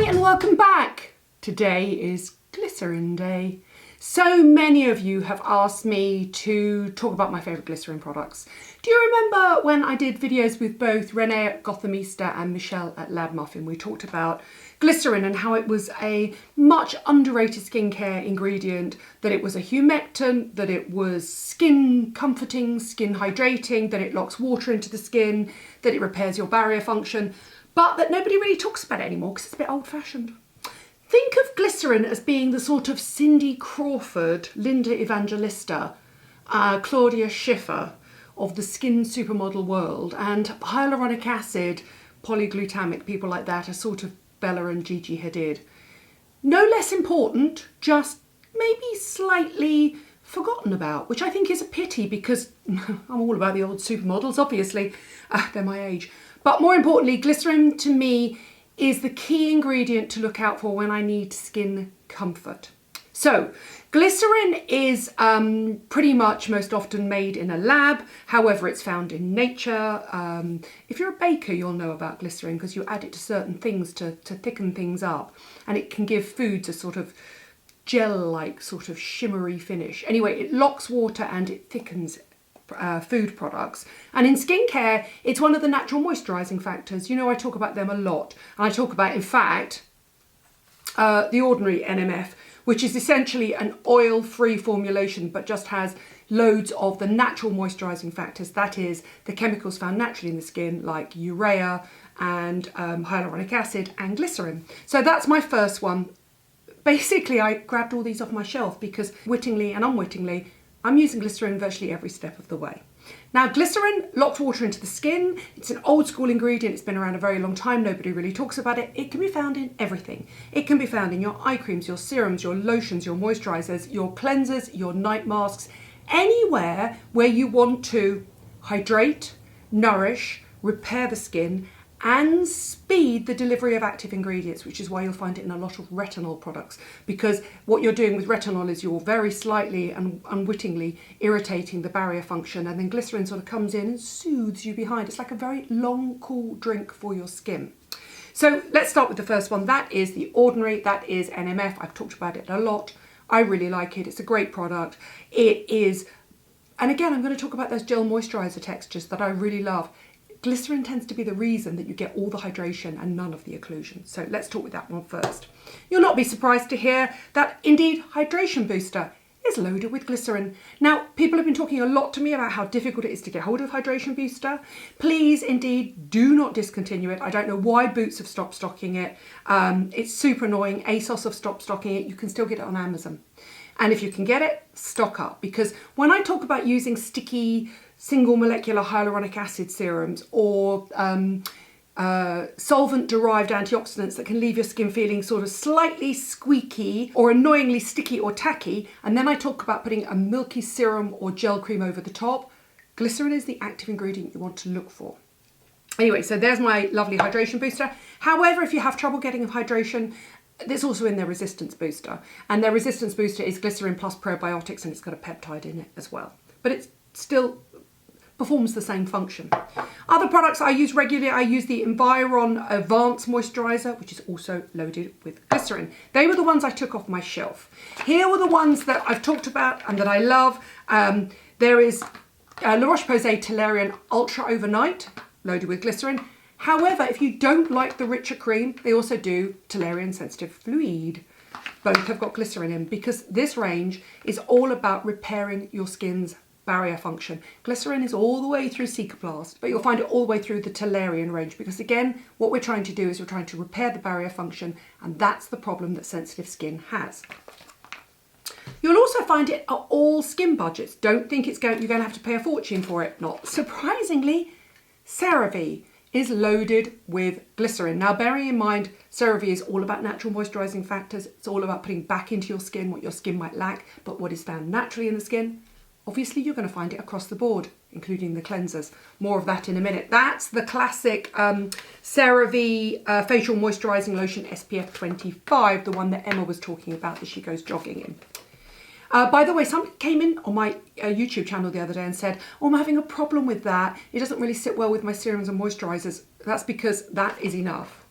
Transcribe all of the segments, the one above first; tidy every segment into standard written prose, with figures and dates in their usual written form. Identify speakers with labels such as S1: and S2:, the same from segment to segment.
S1: and welcome back. Today is Glycerine Day. So many of you have asked me to talk about my favourite glycerin products. Do you remember when I did videos with both Renee at Gothamista and Michelle at Muffin? We talked about glycerin and how it was a much underrated skincare ingredient, that it was a humectant, that it was skin comforting, skin hydrating, that it locks water into the skin, that it repairs your barrier function, but that nobody really talks about it anymore because it's a bit old-fashioned. Think of glycerin as being the sort of Cindy Crawford, Linda Evangelista, Claudia Schiffer of the skin supermodel world, and hyaluronic acid, polyglutamic, people like that are sort of Bella and Gigi Hadid. No less important, just maybe slightly forgotten about, which I think is a pity because I'm all about the old supermodels, obviously, they're my age. But more importantly, glycerin to me is the key ingredient to look out for when I need skin comfort. So glycerin is pretty much most often made in a lab. However, it's found in nature. If you're a baker, you'll know about glycerin because you add it to certain things to thicken things up, and it can give foods a sort of gel-like sort of shimmery finish. Anyway, it locks water and it thickens food products. And in skincare, it's one of the natural moisturising factors. You know, I talk about them a lot. And I talk about, in fact, the ordinary NMF, which is essentially an oil-free formulation, but just has loads of the natural moisturising factors. That is, the chemicals found naturally in the skin, like urea and hyaluronic acid and glycerin. So that's my first one. Basically, I grabbed all these off my shelf because wittingly and unwittingly, I'm using glycerin virtually every step of the way. Now, glycerin locks water into the skin. It's an old school ingredient. It's been around a very long time. Nobody really talks about it. It can be found in everything. It can be found in your eye creams, your serums, your lotions, your moisturisers, your cleansers, your night masks, anywhere where you want to hydrate, nourish, repair the skin, and speed the delivery of active ingredients, which is why you'll find it in a lot of retinol products, because what you're doing with retinol is you're very slightly and unwittingly irritating the barrier function, and then glycerin sort of comes in and soothes you behind. It's like a very long, cool drink for your skin. So let's start with the first one. That is the ordinary, that is NMF. I've talked about it a lot. I really like it. It's a great product. It is, and again, I'm going to talk about those gel moisturiser textures that I really love. Glycerin tends to be the reason that you get all the hydration and none of the occlusion. So let's talk with that one first. You'll not be surprised to hear that indeed Hydration Booster is loaded with glycerin. Now, people have been talking a lot to me about how difficult it is to get hold of Hydration Booster. Please, indeed, do not discontinue it. I don't know why Boots have stopped stocking it. It's super annoying. ASOS have stopped stocking it. You can still get it on Amazon. And if you can get it, stock up. Because when I talk about using sticky single molecular hyaluronic acid serums or solvent-derived antioxidants that can leave your skin feeling sort of slightly squeaky or annoyingly sticky or tacky, and then I talk about putting a milky serum or gel cream over the top, glycerin is the active ingredient you want to look for. Anyway, so there's my lovely Hydration Booster. However, if you have trouble getting hydration, it's also in their Resistance Booster. And their Resistance Booster is glycerin plus probiotics, and it's got a peptide in it as well. But it's still performs the same function. Other products I use regularly, I use the ENVIRON AVANCE moisturiser, which is also loaded with glycerin. They were the ones I took off my shelf. Here were the ones that I've talked about and that I love. There is La Roche-Posay TOLERIANE Ultra Overnight, loaded with glycerin. However, if you don't like the richer cream, they also do TOLERIANE Sensitive Fluide. Both have got glycerin in because this range is all about repairing your skin's barrier function. Glycerin is all the way through Cicaplast, but you'll find it all the way through the TOLERIANE range because, again, what we're trying to do is we're trying to repair the barrier function, and that's the problem that sensitive skin has. You'll also find it at all skin budgets. Don't think you're going to have to pay a fortune for it. Not surprisingly, CERAVE is loaded with glycerin. Now, bearing in mind, CERAVE is all about natural moisturising factors. It's all about putting back into your skin what your skin might lack, but what is found naturally in the skin. Obviously, you're going to find it across the board, including the cleansers. More of that in a minute. That's the classic CeraVe Facial Moisturising Lotion SPF 25, the one that Emma was talking about that she goes jogging in. By the way, someone came in on my YouTube channel the other day and said, oh, I'm having a problem with that. It doesn't really sit well with my serums and moisturisers. That's because that is enough.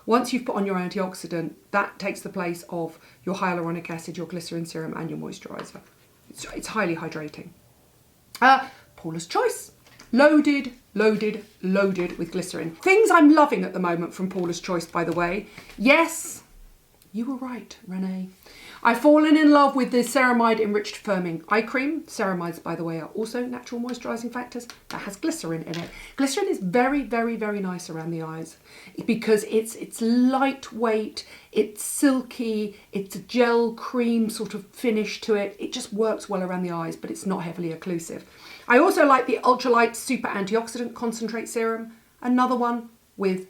S1: Once you've put on your antioxidant, that takes the place of your hyaluronic acid, your glycerin serum and your moisturiser. It's highly hydrating. Paula's Choice. Loaded, loaded, loaded with glycerin. Things I'm loving at the moment from Paula's Choice, by the way. Yes, you were right, Renee. I've fallen in love with the Ceramide Enriched Firming Eye Cream. Ceramides, by the way, are also natural moisturising factors. That has glycerin in it. Glycerin is very, very, very nice around the eyes because it's lightweight, it's silky, it's a gel cream sort of finish to it. It just works well around the eyes, but it's not heavily occlusive. I also like the Ultralight Super Antioxidant Concentrate Serum. Another one with,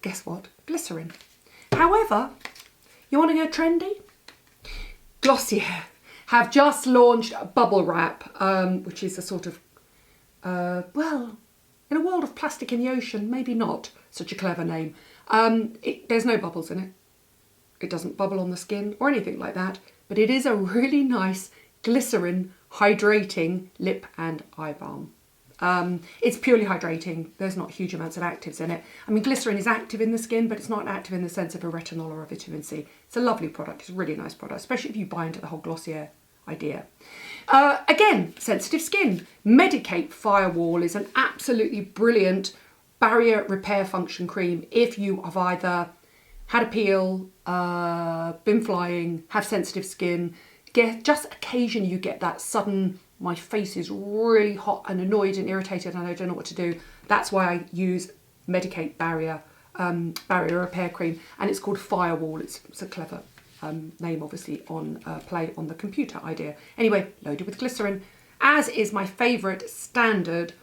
S1: guess what, glycerin. However, you want to go trendy? Glossier have just launched Bubble Wrap, which is a sort of, well, in a world of plastic in the ocean, maybe not such a clever name. There's no bubbles in it. It doesn't bubble on the skin or anything like that, but it is a really nice glycerin hydrating lip and eye balm. It's purely hydrating. There's not huge amounts of actives in it. I mean, glycerin is active in the skin, but it's not active in the sense of a retinol or a vitamin C. It's a lovely product. It's a really nice product, especially if you buy into the whole Glossier idea. Again, sensitive skin. Medicate Firewall is an absolutely brilliant barrier repair function cream if you have either had a peel, been flying, have sensitive skin. Just occasionally you get that sudden, my face is really hot and annoyed and irritated and I don't know what to do. That's why I use Medicate Barrier Repair Cream, and it's called Firewall. It's a clever name, obviously, on play on the computer idea. Anyway, loaded with glycerin, as is my favourite standard,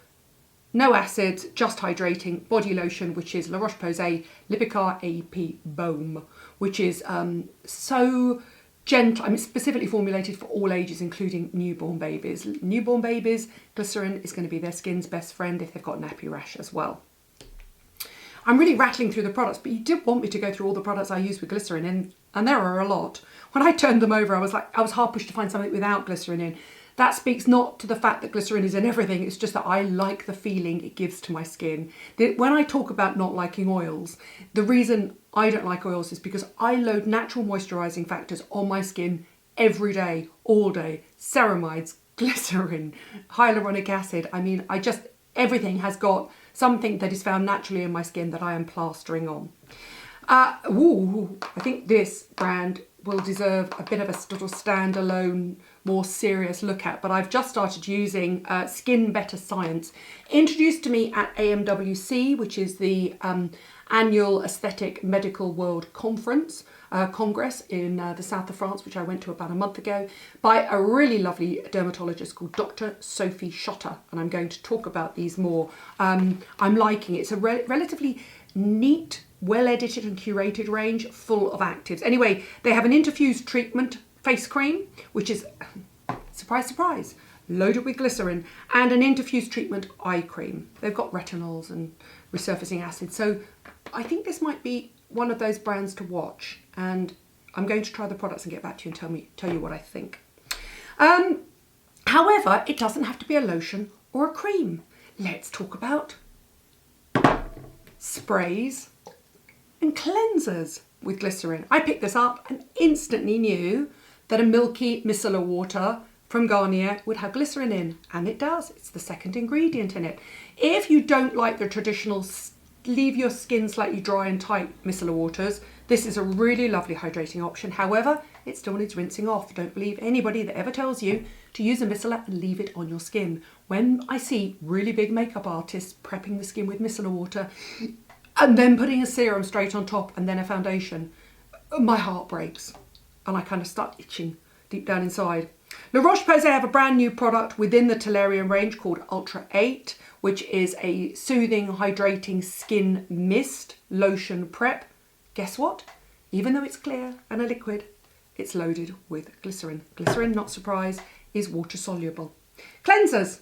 S1: no acids, just hydrating body lotion, which is La Roche-Posay LIPIKAR AP Baume, which is so gentle. I mean, specifically formulated for all ages, including newborn babies. Newborn babies, glycerin is going to be their skin's best friend if they've got nappy rash as well. I'm really rattling through the products, but you did want me to go through all the products I use with glycerin in, and there are a lot. When I turned them over, I was hard pushed to find something without glycerin in. That speaks not to the fact that glycerin is in everything, it's just that I like the feeling it gives to my skin. When I talk about not liking oils, the reason I don't like oils is because I load natural moisturising factors on my skin every day, all day. Ceramides, glycerin, hyaluronic acid. I mean, everything has got something that is found naturally in my skin that I am plastering on. I think this brand will deserve a bit of a sort of standalone, more serious look at, but I've just started using Skin Better Science, introduced to me at AMWC, which is the annual Aesthetic Medical World Congress in the south of France, which I went to about a month ago, by a really lovely dermatologist called Dr. Sophie Schotter, and I'm going to talk about these more. I'm liking it. It's a relatively neat, well-edited and curated range full of actives. Anyway, they have an INTERFUSE treatment face cream, which is, surprise, surprise, loaded with glycerin, and an INTERFUSE treatment eye cream. They've got retinols and resurfacing acid. So I think this might be one of those brands to watch, and I'm going to try the products and get back to you and tell you what I think. However, it doesn't have to be a lotion or a cream. Let's talk about sprays and cleansers with glycerin. I picked this up and instantly knew that a milky micellar water from Garnier would have glycerin in, and it does. It's the second ingredient in it. If you don't like the traditional leave your skin slightly dry and tight micellar waters, this is a really lovely hydrating option. However, it still needs rinsing off. Don't believe anybody that ever tells you to use a micellar and leave it on your skin. When I see really big makeup artists prepping the skin with micellar water and then putting a serum straight on top and then a foundation, my heart breaks and I kind of start itching deep down inside. La Roche-Posay have a brand new product within the TOLERIANE range called Ultra 8, which is a soothing, hydrating skin mist lotion prep. Guess what? Even though it's clear and a liquid, it's loaded with glycerin. Glycerin, not surprise, is water soluble. Cleansers.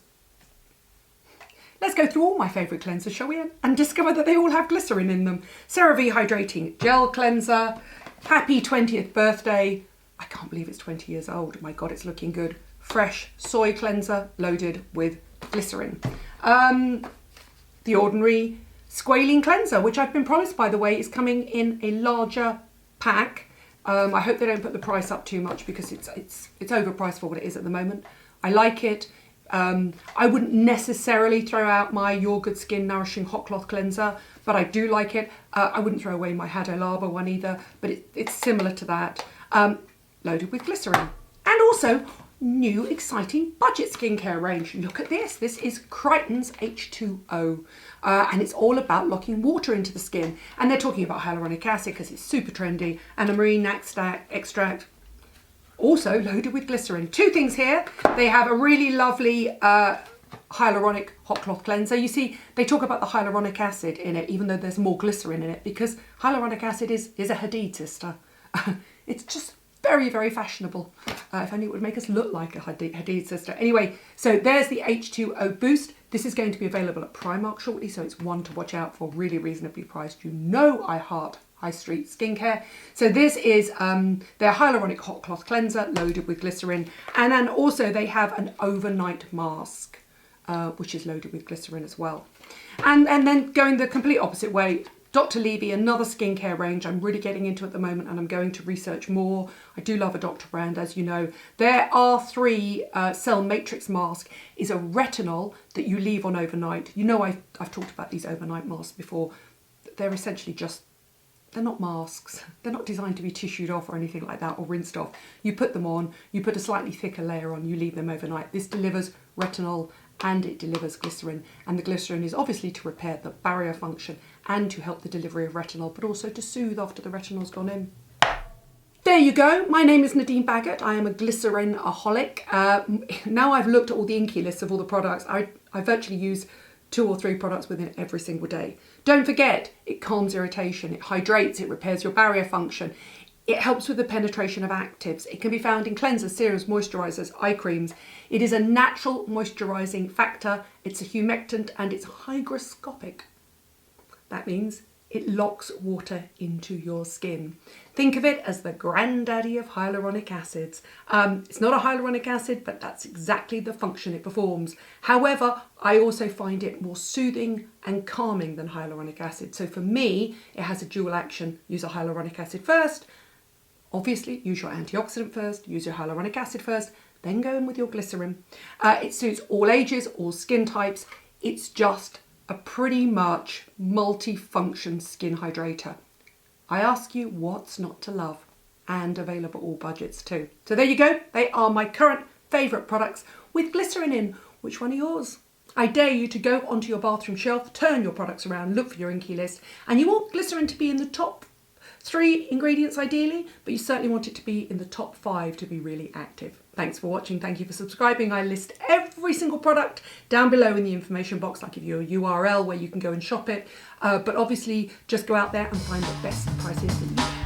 S1: Let's go through all my favourite cleansers, shall we? And discover that they all have glycerin in them. CERAVE Hydrating Gel Cleanser. Happy 20th birthday. I can't believe it's 20 years old. My God, it's looking good. Fresh Soy Cleanser loaded with glycerin. The Ordinary Squalene cleanser, which I've been promised, by the way, is coming in a larger pack. I hope they don't put the price up too much because it's overpriced for what it is at the moment. I like it. I wouldn't necessarily throw out my Your Good Skin Nourishing Hot Cloth Cleanser, but I do like it. I wouldn't throw away my Hado Lava one either, but it's similar to that. Loaded with glycerin. And also, new exciting budget skincare range. Look at this. This is Crichton's H2O. And it's all about locking water into the skin. And they're talking about hyaluronic acid because it's super trendy. And a marine extract. Also loaded with glycerin. Two things here. They have a really lovely hyaluronic hot cloth cleanser. You see, they talk about the hyaluronic acid in it, even though there's more glycerin in it, because hyaluronic acid is a Hadid sister. It's just very, very fashionable. If only it would make us look like a Hadid sister. Anyway, so there's the H2O Boost. This is going to be available at Primark shortly, so it's one to watch out for, really reasonably priced. You know I heart high street skincare. So this is their hyaluronic hot cloth cleanser loaded with glycerin. And then also they have an overnight mask, which is loaded with glycerin as well. And then going the complete opposite way, Dr. Levy, another skincare range I'm really getting into at the moment, and I'm going to research more. I do love a Dr. brand, as you know. Their R3 Cell Matrix Mask is a retinol that you leave on overnight. You know I've talked about these overnight masks before. They're essentially just, they're not masks. They're not designed to be tissued off or anything like that or rinsed off. You put them on, you put a slightly thicker layer on, you leave them overnight. This delivers retinol and it delivers glycerin, and the glycerin is obviously to repair the barrier function and to help the delivery of retinol, but also to soothe after the retinol's gone in. There you go. My name is Nadine Baggott. I am a glycerin-aholic. Now I've looked at all the Inky lists of all the products, I virtually use 2 or 3 products within every single day. Don't forget, it calms irritation, it hydrates, it repairs your barrier function, it helps with the penetration of actives. It can be found in cleansers, serums, moisturisers, eye creams. It is a natural moisturising factor, it's a humectant, and it's hygroscopic. That means it locks water into your skin. Think of it as the granddaddy of hyaluronic acids. It's not a hyaluronic acid, but that's exactly the function it performs. However, I also find it more soothing and calming than hyaluronic acid. So for me, it has a dual action. Use a hyaluronic acid first. Obviously, use your antioxidant first, use your hyaluronic acid first, then go in with your glycerin. It suits all ages, all skin types. It's just a pretty much multi-function skin hydrator. I ask you, what's not to love? And available all budgets too. So there you go. They are my current favourite products with glycerin in. Which one are yours? I dare you to go onto your bathroom shelf, turn your products around, look for your Inky list, and you want glycerin to be in the top 3 ingredients ideally, but you certainly want it to be in the top 5 to be really active. Thanks for watching. Thank you for subscribing. I list every single product down below in the information box. I'll give you a URL where you can go and shop it. But obviously just go out there and find the best prices that you can.